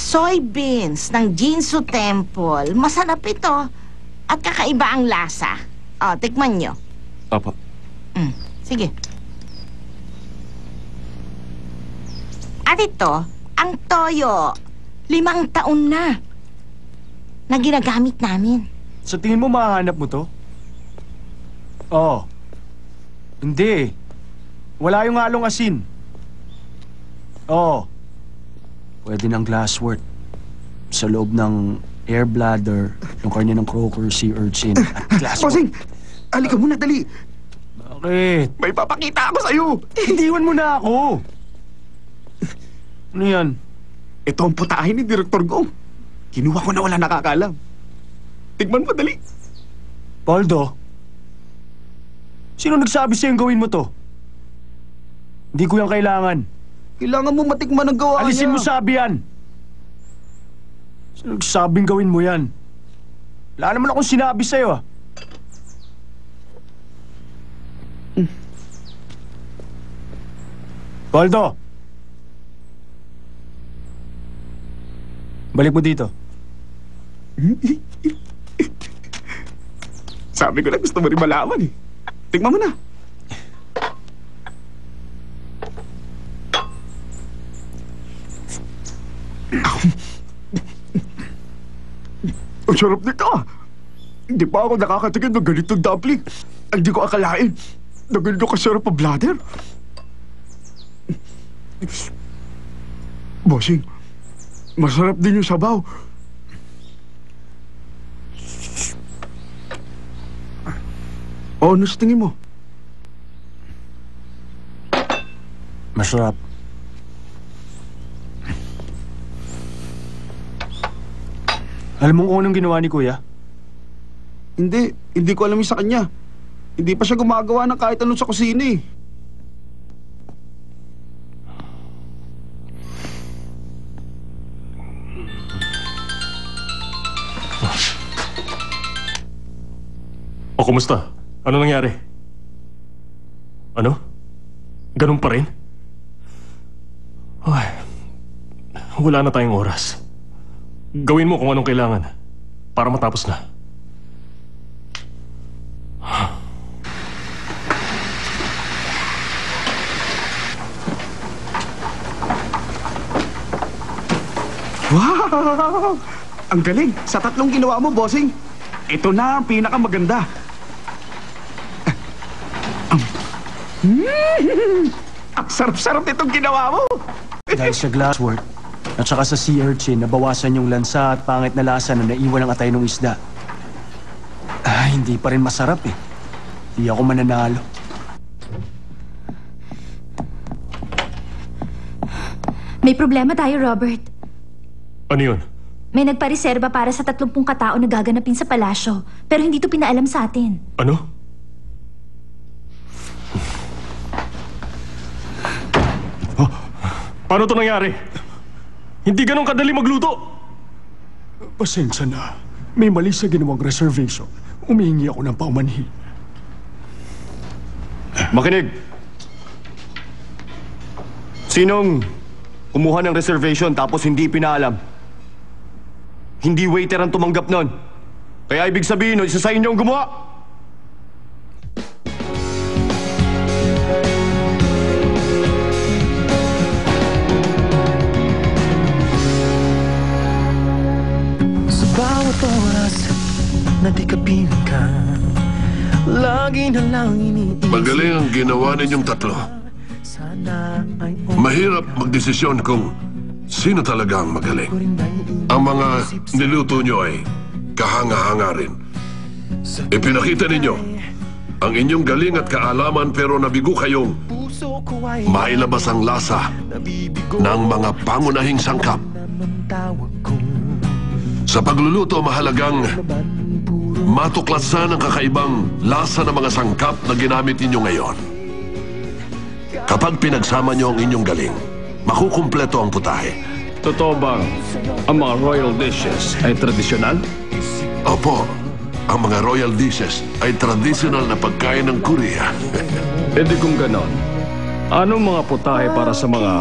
Soybeans ng Jinsu Temple. Masarap ito. At kakaiba ang lasa. O, tikman nyo. Opo. Sige. At ito, ang toyo. 5 taon na ginagamit namin. Sa tingin mo mahahanap mo to? Oo. Hindi. Wala yung halong asin. Oo. Pwede ng glasswort. Sa loob ng air bladder, yung karne ng croaker, sea urchin, at glasswort. Bossing! Halika muna, dali! Bakit? May papakita ako sa'yo! Hindiwan mo na ako! Ano yan? Ito ang putahe ni Direktor Gong. Kinuha ko na wala nakakalam. Tigman mo, dali! Poldo? Sino nagsabi sa'yong gawin mo to? Hindi ko yan kailangan. Kailangan mo matikman ang gawa niya. Alisin mo sabi yan! Sino nagsabing gawin mo yan? Wala naman akong sinabi sa'yo, ah. Poldo! Balik mo dito. Sabi ko na gusto mo rin malaman eh. Tignan mo na. Ang sarap nito ah. Hindi pa ako nakakatikin ng ganitong dumpling. Hindi ko akalain na ganito kasarap ang bladder. Bossing, masarap din yung sabaw. O, ano sa tingin mo? Masarap. Alam mo kung anong ginawa ni Kuya? Hindi ko alam yung sa kanya. Hindi pa siya gumagawa ng kahit ano sa kusina eh. O, kumusta? Ano nangyari? Ano? Ganun pa rin? Ay, wala na tayong oras. Gawin mo kung anong kailangan para matapos na. Wow! Ang galing! Sa 3 ginawa mo, bossing, ito na ang pinakamaganda. Ang sarap-sarap nitong ginawa mo! Dahil sa glasswort at saka sa sea urchin, nabawasan yung lansa at pangit na lasa na naiwan ng atay ng isda. Hindi pa rin masarap eh. Hindi ako mananalo. May problema tayo, Robert. Ano yun? May nagpareserba para sa 30 katao na gaganapin sa palasyo, pero hindi to pinaalam sa atin. Ano? Paano to nangyari? Hindi ganun kadali magluto! Pasensya na. May mali sa ginawang reservation. Umihingi ako ng paumanhin. Makinig! Sinong kumuha ng reservation tapos hindi pinaalam? Hindi waiter ang tumanggap nun. Kaya ibig sabihin, isa sa inyo ang gumawa! Sa bawat oras na di ka pinagkan, lagi na lang iniisip. Magaling ang ginawa ninyong 3. Mahirap magdesisyon kung sino talaga ang magaling. Ang mga niluto nyo ay kahanga-hanga rin. Ipinakita ninyo ang inyong galing at kaalaman, pero nabigo kayong mailabas ang lasa ng mga pangunahing sangkap. Sa pagluluto, mahalagang matuklasan ang kakaibang lasa ng mga sangkap na ginamit ninyo ngayon. Kapag pinagsama nyo ang inyong galing, makukumpleto ang putahe. Totoo bang ang mga royal dishes ay tradisyonal? Opo, ang mga royal dishes ay tradisyonal na pagkain ng Korea. E di kung ganon, anong mga putahe para sa mga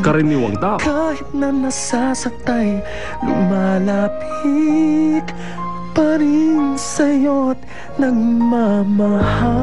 karaniwang tao. Kahit na nasasaktay, lumalapit pa rin sa'yo't nagmamahal.